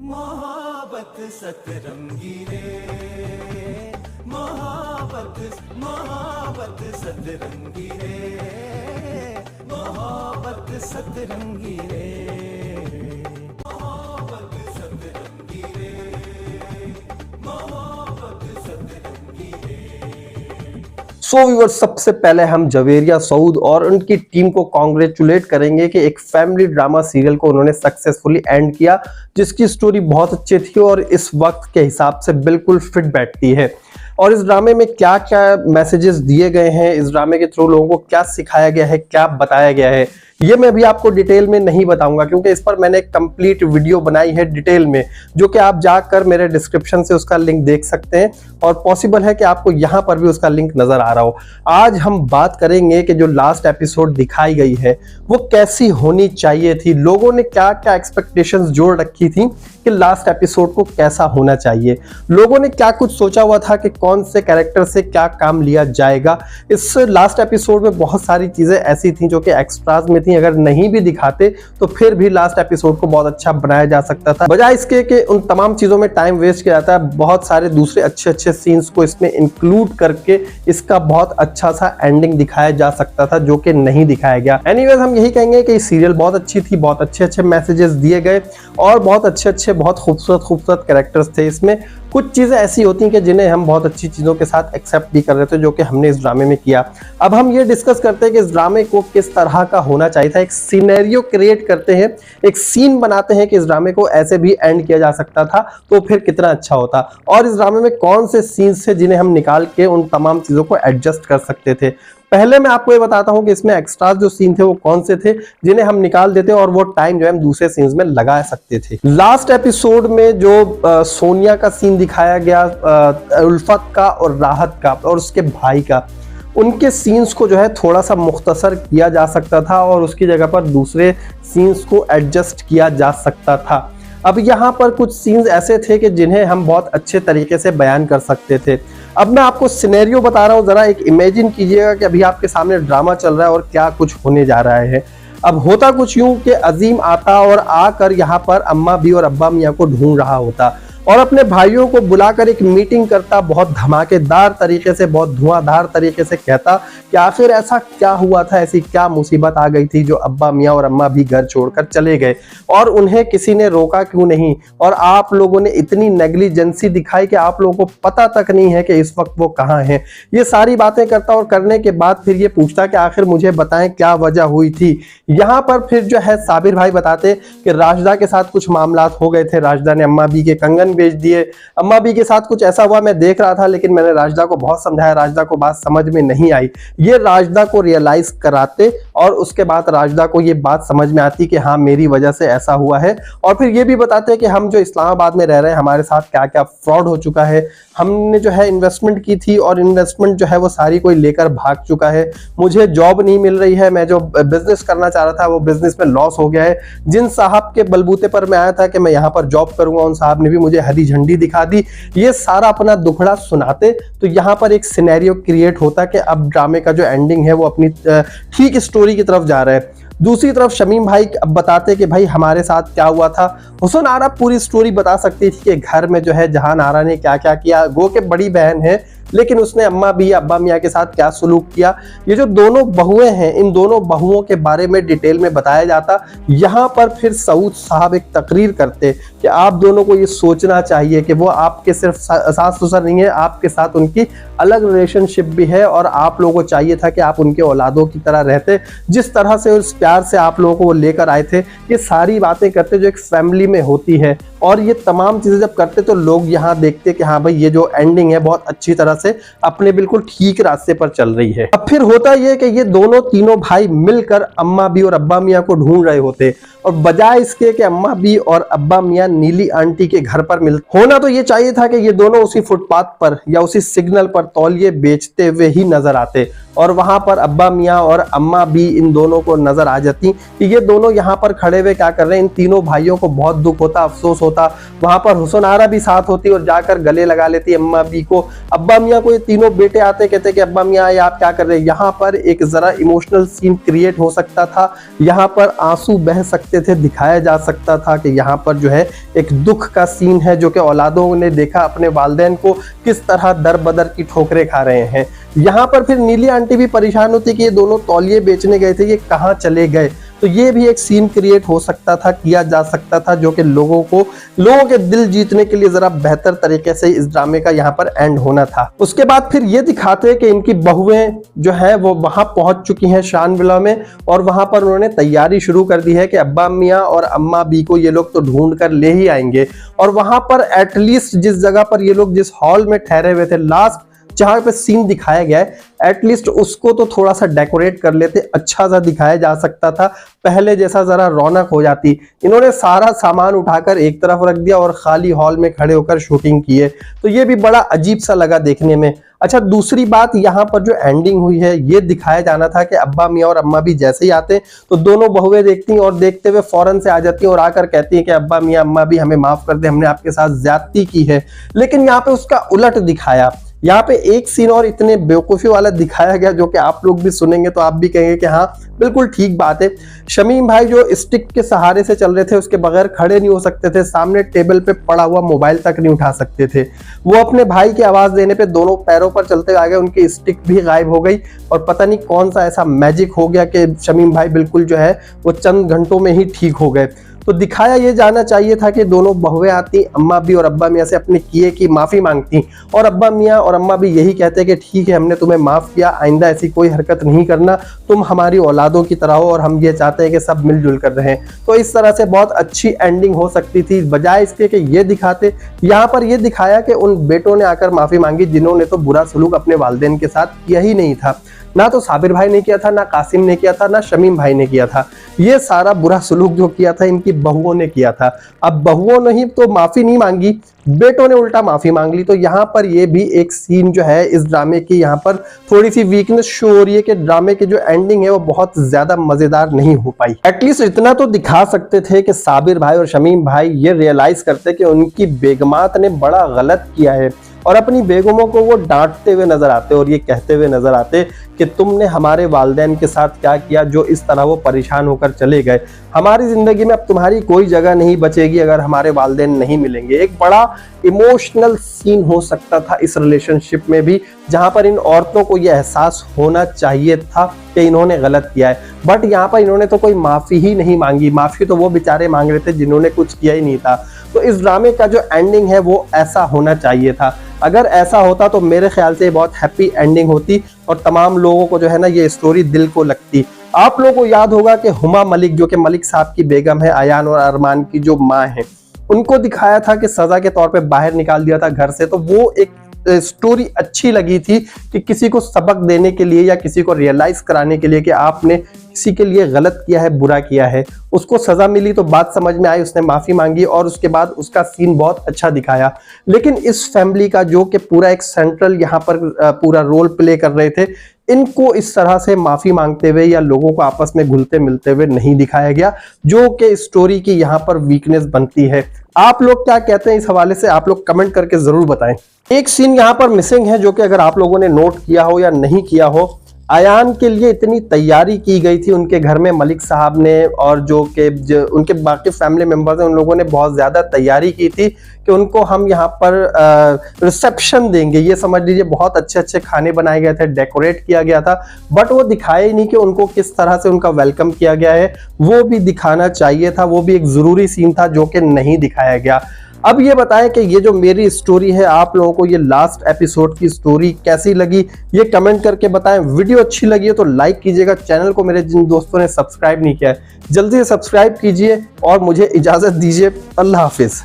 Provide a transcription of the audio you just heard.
मोहब्बत सतरंगी रे, मोहब्बत सतरंगी रे, मोहब्बत सतरंगी रे, मोहब्बत सतरंगी रे, मोहब्बत सतरंगी रे। सो व्यूअर्स, सबसे पहले हम जवेरिया सऊद और उनकी टीम को कॉन्ग्रेचुलेट करेंगे कि एक फैमिली ड्रामा सीरियल को उन्होंने सक्सेसफुली एंड किया, जिसकी स्टोरी बहुत अच्छी थी और इस वक्त के हिसाब से बिल्कुल फिट बैठती है। और इस ड्रामे में क्या क्या मैसेजेस दिए गए हैं, इस ड्रामे के थ्रू लोगों को क्या सिखाया गया है, क्या बताया गया है, ये मैं अभी आपको डिटेल में नहीं बताऊंगा, क्योंकि इस पर मैंने एक कंप्लीट वीडियो बनाई है डिटेल में, जो कि आप जाकर मेरे डिस्क्रिप्शन से उसका लिंक देख सकते हैं और पॉसिबल है कि आपको यहां पर भी उसका लिंक नजर आ रहा हो। आज हम बात करेंगे कि जो लास्ट एपिसोड दिखाई गई है वो कैसी होनी चाहिए थी, लोगों ने क्या क्या एक्सपेक्टेशंस जोड़ रखी थी कि लास्ट एपिसोड को कैसा होना चाहिए, लोगों ने क्या कुछ सोचा हुआ था कि कौन से कैरेक्टर से क्या काम लिया जाएगा। इस लास्ट एपिसोड में बहुत सारी चीजें ऐसी थी जो कि एक्स्ट्राज में थी, अगर नहीं भी दिखाते तो फिर भी लास्ट एपिसोड को बहुत अच्छा बनाया जा सकता था, बजाय इसके कि उन तमाम चीजों में टाइम वेस्ट किया जाता है। बहुत सारे दूसरे अच्छे अच्छे सीन्स को इसमें इंक्लूड करके इसका बहुत अच्छा सा एंडिंग दिखाया जा सकता था, जो कि नहीं दिखाया गया। एनीवेज, हम यही कहेंगे कि सीरियल बहुत अच्छी थी, बहुत अच्छे अच्छे मैसेजेस दिए गए और बहुत अच्छे बहुत खूबसूरत कैरेक्टर्स थे इसमें। कुछ चीजें ऐसी होती हैं कि जिन्हें हम बहुत अच्छी चीजों के साथ एक्सेप्ट भी कर रहे थे, जो कि हमने इस ड्रामे में किया। अब हम ये डिस्कस करते हैं कि इस ड्रामे को किस तरह का होना चाहिए था। एक सिनेरियो क्रिएट करते हैं, एक सीन बनाते हैं कि इस ड्रामे को ऐसे भी एंड किया जा सकता था तो फिर कितना अच्छा होता, और इस ड्रामे में कौन से सीन्स थे जिन्हें हम निकाल के उन तमाम चीजों को एडजस्ट कर सकते थे। पहले मैं आपको ये बताता हूं कि इसमें एक्स्ट्रा जो सीन थे वो कौन से थे जिन्हें हम निकाल देते और वो टाइम जो है हम दूसरे सीन्स में लगा सकते थे। लास्ट एपिसोड में जो सोनिया का सीन दिखाया गया, उल्फत का और राहत का और उसके भाई का, उनके सीन्स को जो है थोड़ा सा मुख्तसर किया जा सकता था और उसकी जगह पर दूसरे सीन्स को एडजस्ट किया जा सकता था। अब यहाँ पर कुछ सीन्स ऐसे थे कि जिन्हें हम बहुत अच्छे तरीके से बयान कर सकते थे। अब मैं आपको सिनेरियो बता रहा हूँ, जरा एक इमेजिन कीजिएगा कि अभी आपके सामने ड्रामा चल रहा है और क्या कुछ होने जा रहा है। अब होता कुछ यूं कि अजीम आता और आकर यहाँ पर अम्मा भी और अब्बा मियाँ को ढूंढ रहा होता और अपने भाइयों को बुलाकर एक मीटिंग करता, बहुत धमाकेदार तरीके से, बहुत धुआंधार तरीके से कहता कि आखिर ऐसा क्या हुआ था, ऐसी क्या मुसीबत आ गई थी जो अब्बा मियाँ और अम्मा भी घर छोड़कर चले गए और उन्हें किसी ने रोका क्यों नहीं, और आप लोगों ने इतनी नेग्लिजेंसी दिखाई कि आप लोगों को पता तक नहीं है कि इस वक्त वो कहाँ हैं। ये सारी बातें करता और करने के बाद फिर ये पूछता कि आखिर मुझे बताएं क्या वजह हुई थी। यहाँ पर फिर जो है साबिर भाई बताते कि राशिदा के साथ कुछ मामला हो गए थे, राशिदा ने अम्मा बी के कंगन बेच दिए, अम्मा बी के साथ कुछ ऐसा हुआ, मैं देख रहा था लेकिन मैंने राशिदा को बहुत समझाया, राशिदा को बात समझ में नहीं आई। ये राशिदा को रियलाइज कराते और उसके बाद राशिदा को ये बात समझ में आती कि हाँ मेरी वजह से ऐसा हुआ है। और फिर ये भी बताते कि हम जो इस्लामाबाद में रह रहे हैं हमारे साथ क्या क्या फ्रॉड हो चुका है, हमने जो है इन्वेस्टमेंट की थी और इन्वेस्टमेंट जो है वो सारी कोई लेकर भाग चुका है, मुझे जॉब नहीं मिल रही है, मैं जो बिजनेस करना चाह रहा था वो बिजनेस में लॉस हो गया है, जिन साहब के बलबूते पर मैं आया था कि मैं यहाँ पर जॉब करूंगा उन साहब ने भी मुझे हरी झंडी दिखा दी। ये सारा अपना दुखड़ा सुनाते तो यहाँ पर एक सिनेरियो क्रिएट होता कि अब ड्रामे का जो एंडिंग है वो अपनी ठीक स्टोरी की तरफ जा रहा है। दूसरी तरफ शमीम भाई अब बताते कि भाई हमारे साथ क्या हुआ था। हुसन आरा पूरी स्टोरी बता सकती थी कि घर में जो है जहान आरा ने क्या क्या किया, गो के बड़ी बहन है लेकिन उसने अम्मा भी अब्बा मियाँ के साथ क्या सलूक किया। ये जो दोनों बहुएं हैं, इन दोनों बहुओं के बारे में डिटेल में बताया जाता। यहाँ पर फिर सऊद साहब एक तकरीर करते कि आप दोनों को ये सोचना चाहिए कि वो आपके सिर्फ सास ससुर नहीं है, आपके साथ उनकी अलग रिलेशनशिप भी है और आप लोगों को चाहिए था कि आप उनके औलादों की तरह रहते, जिस तरह से उस प्यार से आप लोगों को वो लेकर आए थे। ये सारी बातें करते जो एक फैमिली में होती है और ये तमाम चीजें जब करते तो लोग यहाँ देखते कि हाँ भाई ये जो एंडिंग है बहुत अच्छी तरह से अपने बिल्कुल ठीक रास्ते पर चल रही है। अब फिर होता ये कि ये दोनों तीनों भाई मिलकर अम्मा बी और अब्बा मियाँ को ढूंढ रहे होते और बजाय इसके कि अम्मा बी और अब्बा मियाँ नीली आंटी के घर पर मिल होना तो ये चाहिए था कि ये दोनों उसी फुटपाथ पर या उसी सिग्नल पर तौलिए बेचते हुए ही नजर आते और वहां पर अब्बा मियाँ और अम्मा भी इन दोनों को नजर आ जाती कि ये दोनों यहाँ पर खड़े हुए क्या कर रहे हैं। इन तीनों भाइयों को बहुत दुख होता, अफसोस होता। वहां पर हुसन आरा भी साथ होती और जाकर गले लगा लेती अम्मा बी को। अब्बा मियाँ को ये तीनों बेटे आते कहते कि अब्बा मियाँ ये आप क्या कर रहे हैं। यहाँ पर एक जरा इमोशनल सीन क्रिएट हो सकता था, यहाँ पर आंसू बह सकते सकते थे, दिखाया जा सकता था कि यहाँ पर जो है एक दुख का सीन है जो कि औलादों ने देखा अपने वालिदैन को किस तरह दर बदर की ठोकरें खा रहे हैं। यहाँ पर फिर नीली आंटी भी परेशान होती कि ये दोनों तौलिए बेचने गए थे, ये कहाँ चले गए। तो ये भी एक सीन क्रिएट हो सकता था, किया जा सकता था, जो कि लोगों के दिल जीतने के लिए जरा बेहतर तरीके से इस ड्रामे का यहाँ पर एंड होना था। उसके बाद फिर ये दिखाते हैं कि इनकी बहुएं जो है वो वहां पहुंच चुकी हैं शान-विला में, और वहां पर उन्होंने तैयारी शुरू कर दी है कि अब्बा मियाँ और अम्मा बी को ये लोग तो ढूंढ कर ले ही आएंगे। और वहां पर एटलीस्ट जिस जगह पर ये लोग जिस हॉल में ठहरे हुए थे लास्ट जहां पे सीन दिखाया गया है, एटलीस्ट उसको तो थोड़ा सा डेकोरेट कर लेते, अच्छा सा दिखाया जा सकता था, पहले जैसा जरा रौनक हो जाती। इन्होंने सारा सामान उठाकर एक तरफ रख दिया और खाली हॉल में खड़े होकर शूटिंग की है, तो ये भी बड़ा अजीब सा लगा देखने में। अच्छा, दूसरी बात यहाँ पर जो एंडिंग हुई है, ये दिखाया जाना था कि अब्बा मियाँ और अम्मा भी जैसे ही आते तो दोनों बहुएं देखती और देखते हुए फौरन से आ जाती और आकर कहती है कि अब्बा मियाँ अम्मा भी हमें माफ कर दे, हमने आपके साथ ज्यादती की है। लेकिन यहाँ पे उसका उलट दिखाया। यहाँ पे एक सीन और इतने बेवकूफी वाला दिखाया गया जो कि आप लोग भी सुनेंगे तो आप भी कहेंगे कि हाँ बिल्कुल ठीक बात है। शमीम भाई जो स्टिक के सहारे से चल रहे थे, उसके बगैर खड़े नहीं हो सकते थे, सामने टेबल पे पड़ा हुआ मोबाइल तक नहीं उठा सकते थे। वो अपने भाई की आवाज देने पे दोनों पैरों पर चलते आ गए, उनकी स्टिक भी गायब हो गई और पता नहीं कौन सा ऐसा मैजिक हो गया कि शमीम भाई बिल्कुल जो है वो चंद घंटों में ही ठीक हो गए। तो दिखाया ये जाना चाहिए था कि दोनों बहुएं आती, अम्मा भी और अब्बा मियाँ से अपने किए की माफी मांगती और अब्बा मियाँ और अम्मा भी यही कहते कि ठीक है, हमने तुम्हें माफ किया, आइंदा ऐसी कोई हरकत नहीं करना, तुम हमारी औलादों की तरह हो और हम ये चाहते हैं कि सब मिलजुल कर रहें। तो इस तरह से बहुत अच्छी एंडिंग हो सकती थी, बजाय इसके कि ये दिखाते। यहाँ पर ये दिखाया कि उन बेटों ने आकर माफी मांगी जिन्होंने तो बुरा सलूक अपने वालिदैन के साथ किया ही नहीं था। ना तो साबिर भाई ने किया था, ना कासिम ने किया था, ना शमीम भाई ने किया था। ये सारा बुरा सलूक जो किया था इनकी बहुओं ने किया था। अब बहुओं ने ही तो माफी नहीं मांगी, बेटों ने उल्टा माफी मांग ली। तो यहाँ पर ये भी एक सीन जो है इस ड्रामे की यहाँ पर थोड़ी सी वीकनेस शो हो रही है कि ड्रामे की जो एंडिंग है वो बहुत ज्यादा मजेदार नहीं हो पाई। एटलीस्ट इतना तो दिखा सकते थे कि साबिर भाई और शमीम भाई ये रियलाइज करते कि उनकी बेगमात ने बड़ा गलत किया है और अपनी बेगमों को वो डांटते हुए नजर आते और ये कहते हुए नजर आते कि तुमने हमारे वालिदैन के साथ क्या किया जो इस तरह वो परेशान होकर चले गए। हमारी जिंदगी में अब तुम्हारी कोई जगह नहीं बचेगी अगर हमारे वालिदैन नहीं मिलेंगे। एक बड़ा इमोशनल सीन हो सकता था इस रिलेशनशिप में भी, जहां पर इन औरतों को यह एहसास होना चाहिए था कि इन्होंने गलत किया है। बट यहाँ पर इन्होंने तो कोई माफी ही नहीं मांगी। माफी तो वो बेचारे मांग रहे थे जिन्होंने कुछ किया ही नहीं था। तो इस ड्रामे का जो एंडिंग है वो ऐसा होना चाहिए था। अगर ऐसा होता तो मेरे ख्याल से बहुत हैप्पी एंडिंग होती और तमाम लोगों को जो है ना ये स्टोरी दिल को लगती। आप लोगों को याद होगा कि हुमा मलिक जो कि मलिक साहब की बेगम है, आयान और अरमान की जो माँ है, उनको दिखाया था कि सजा के तौर पे बाहर निकाल दिया था घर से। तो वो एक स्टोरी अच्छी लगी थी कि किसी को सबक देने के लिए या किसी को रियलाइज कराने के लिए कि आपने किसी के लिए गलत किया है, बुरा किया है। उसको सजा मिली तो बात समझ में आई, उसने माफी मांगी और उसके बाद उसका सीन बहुत अच्छा दिखाया। लेकिन इस फैमिली का जो कि पूरा एक सेंट्रल यहाँ पर पूरा रोल प्ले कर रहे थे, इनको इस तरह से माफी मांगते हुए या लोगों को आपस में घुलते मिलते हुए नहीं दिखाया गया, जो कि स्टोरी की यहाँ पर वीकनेस बनती है। आप लोग क्या कहते हैं इस हवाले से, आप लोग कमेंट करके जरूर बताएं। एक सीन यहाँ पर मिसिंग है जो कि अगर आप लोगों ने नोट किया हो या नहीं किया हो, आयान के लिए इतनी तैयारी की गई थी उनके घर में मलिक साहब ने और जो उनके बाकी फैमिली मेंबर्स हैं उन लोगों ने बहुत ज्यादा तैयारी की थी कि उनको हम यहाँ पर रिसेप्शन देंगे। ये समझ लीजिए बहुत अच्छे अच्छे खाने बनाए गए थे, डेकोरेट किया गया था, बट वो दिखाया ही नहीं कि उनको किस तरह से उनका वेलकम किया गया है। वो भी दिखाना चाहिए था, वो भी एक जरूरी सीन था जो कि नहीं दिखाया गया। अब ये बताएं कि ये जो मेरी स्टोरी है, आप लोगों को ये लास्ट एपिसोड की स्टोरी कैसी लगी, ये कमेंट करके बताएं। वीडियो अच्छी लगी है तो लाइक कीजिएगा। चैनल को मेरे जिन दोस्तों ने सब्सक्राइब नहीं किया है जल्दी से सब्सक्राइब कीजिए और मुझे इजाजत दीजिए। अल्लाह हाफिज।